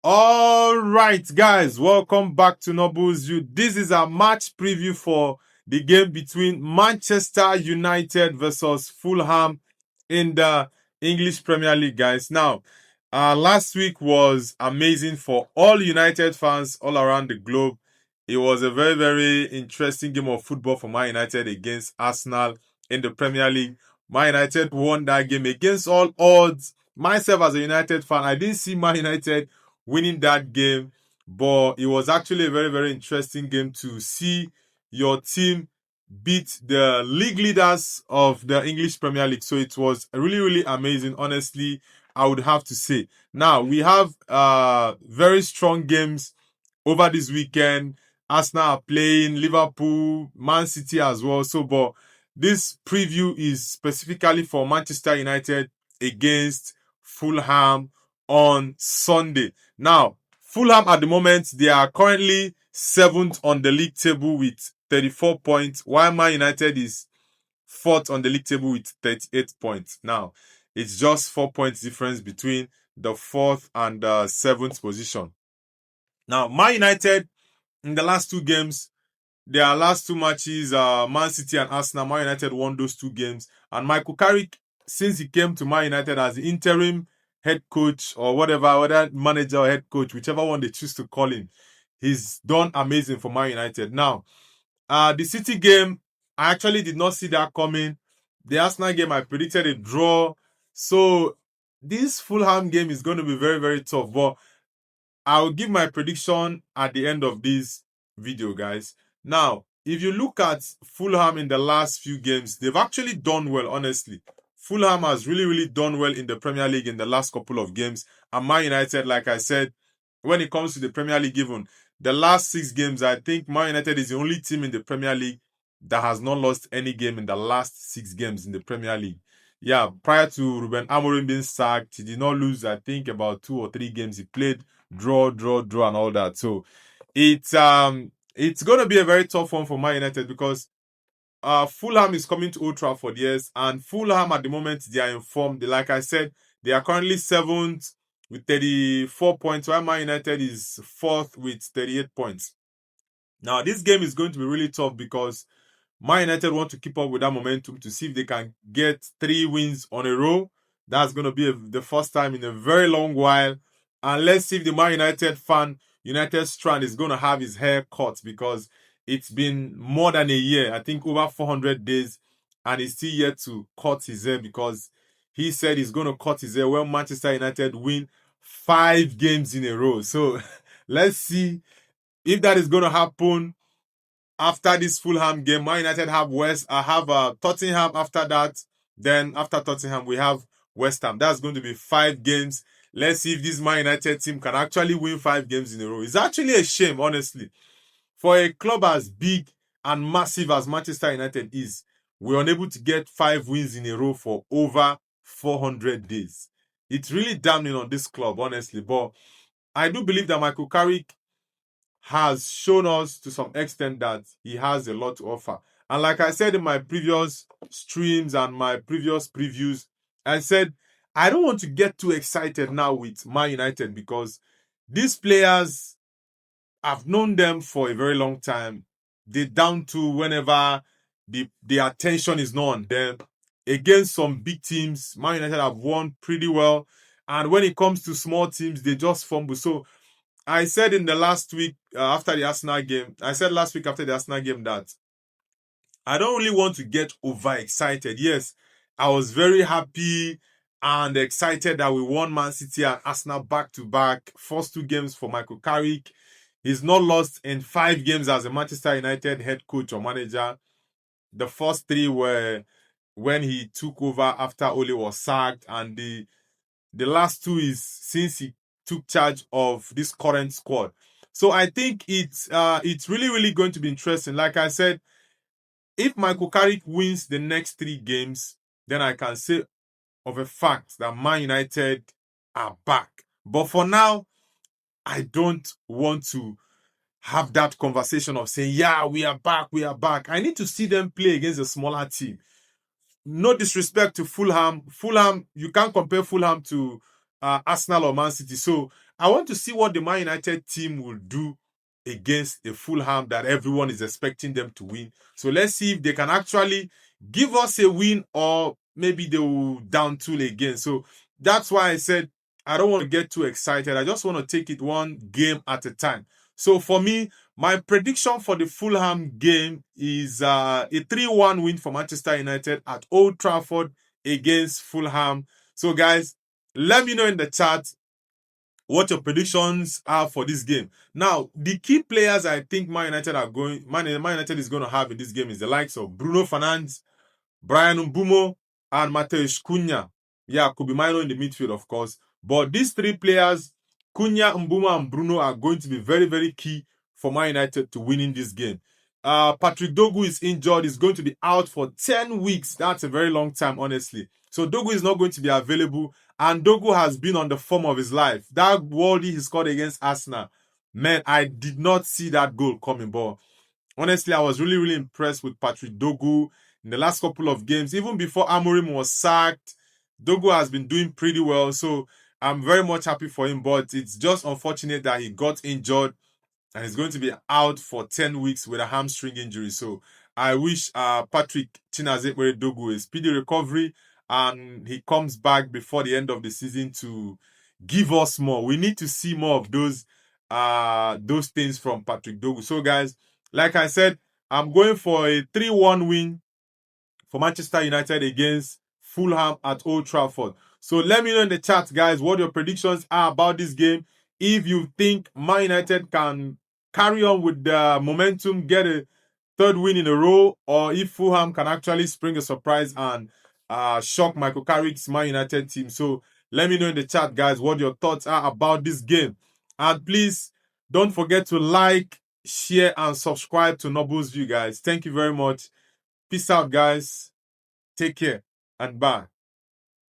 All right, guys, welcome back to Nobles You. This is a match preview for the game between Manchester United versus Fulham in the English Premier League, guys. Now, last week was amazing for all United fans all around the globe. It was a very, very interesting game of football for Man United against Arsenal in the Premier League. Man United won that game against all odds. Myself, as a United fan, I didn't see Man United winning that game, but it was actually a very, very interesting game to see your team beat the league leaders of the English Premier League. So it was really, really amazing, honestly, I would have to say. Now, we have very strong games over this weekend. Arsenal are playing Liverpool, Man City as well. So, but this preview is specifically for Manchester United against Fulham on Sunday. Now, Fulham at the moment, they are currently 7th on the league table with 34 points, while Man United is 4th on the league table with 38 points. Now, it's just 4 points difference between the 4th and the 7th position. Now, Man United, in the last two games, their last two matches, Man City and Arsenal, Man United won those two games. And Michael Carrick, since he came to Man United as the interim head coach or whatever, whether manager or head coach, whichever one they choose to call him, he's done amazing for Man United. Now, the City game, I actually did not see that coming. The Arsenal game, I predicted a draw. So this Fulham game is going to be very, very tough. But I'll give my prediction at the end of this video, guys. Now, if you look at Fulham in the last few games, they've actually done well, honestly. Fulham has really, really done well in the Premier League in the last couple of games. And Man United, like I said, when it comes to the Premier League, even the last 6 games, I think Man United is the only team in the Premier League that has not lost any game in the last 6 games in the Premier League. Yeah, prior to Ruben Amorim being sacked, he did not lose, I think, about 2 or 3 games he played. Draw, and all that. So it's gonna be a very tough one for Man United because Fulham is coming to Old Trafford, yes, and Fulham at the moment they are informed. Like I said, they are currently 7th with 34 points, while Man United is 4th with 38 points. Now this game is going to be really tough because Man United want to keep up with that momentum to see if they can get 3 wins on a row. That's going to be the first time in a very long while. And let's see if the Man United fan, United Strand, is going to have his hair cut because it's been more than a year. I think over 400 days. And he's still yet to cut his hair because he said he's going to cut his hair when Manchester United win 5 games in a row. So let's see if that is going to happen. After this Fulham game, Man United have Tottenham after that. Then after Tottenham, we have West Ham. That's going to be 5 games. Let's see if this Man United team can actually win 5 games in a row. It's actually a shame, honestly. For a club as big and massive as Manchester United is, we're unable to get 5 wins in a row for over 400 days. It's really damning on this club, honestly. But I do believe that Michael Carrick has shown us to some extent that he has a lot to offer. And like I said in my previous streams and my previous previews, I said I don't want to get too excited now with Man United because these players, I've known them for a very long time. They're down to whenever the attention is not on them. Against some big teams, Man United have won pretty well. And when it comes to small teams, they just fumble. So I said in the last week after the Arsenal game, I said last week after the Arsenal game that I don't really want to get overexcited. Yes, I was very happy and excited that we won Man City and Arsenal back to back. First 2 games for Michael Carrick. He's not lost in 5 games as a Manchester United head coach or manager. The first 3 were when he took over after Ole was sacked, and the last 2 is since he took charge of this current squad. So I think it's really, really going to be interesting. Like I said, if Michael Carrick wins the next 3 games, then I can say of a fact that Man United are back. But for now, I don't want to have that conversation of saying, yeah, we are back, we are back. I need to see them play against a smaller team. No disrespect to Fulham. Fulham, you can't compare Fulham to Arsenal or Man City. So I want to see what the Man United team will do against a Fulham that everyone is expecting them to win. So let's see if they can actually give us a win, or maybe they will down tool again. So that's why I said I don't want to get too excited. I just want to take it one game at a time. So for me, my prediction for the Fulham game is a 3-1 win for Manchester United at Old Trafford against Fulham. So guys, let me know in the chat what your predictions are for this game. Now, the key players I think Man United is going to have in this game is the likes of Bruno Fernandes, Brian Mbumo, and Mateusz Cunha. Yeah, could be Mino in the midfield, of course. But these three players, Cunha, Mbumo, and Bruno, are going to be very, very key for Man United to winning this game. Patrick Dogu is injured. He's going to be out for 10 weeks. That's a very long time, honestly. So Dogu is not going to be available. And Dogu has been on the form of his life. That worldie he scored against Arsenal, man, I did not see that goal coming. But honestly, I was really, really impressed with Patrick Dogu in the last couple of games. Even before Amorim was sacked, Dogu has been doing pretty well. So I'm very much happy for him. But it's just unfortunate that he got injured and he's going to be out for 10 weeks with a hamstring injury. So I wish Patrick Chinazekwe Dogu a speedy recovery and he comes back before the end of the season to give us more. We need to see more of those things from Patrick Dogu. So guys, like I said, I'm going for a 3-1 win for Manchester United against Fulham at Old Trafford. So let me know in the chat, guys, what your predictions are about this game. If you think Man United can carry on with the momentum, get a third win in a row, or if Fulham can actually spring a surprise and shock Michael Carrick's Man United team. So let me know in the chat, guys, what your thoughts are about this game. And please don't forget to like, share, and subscribe to Noble's View, guys. Thank you very much. Peace out, guys. Take care and bye.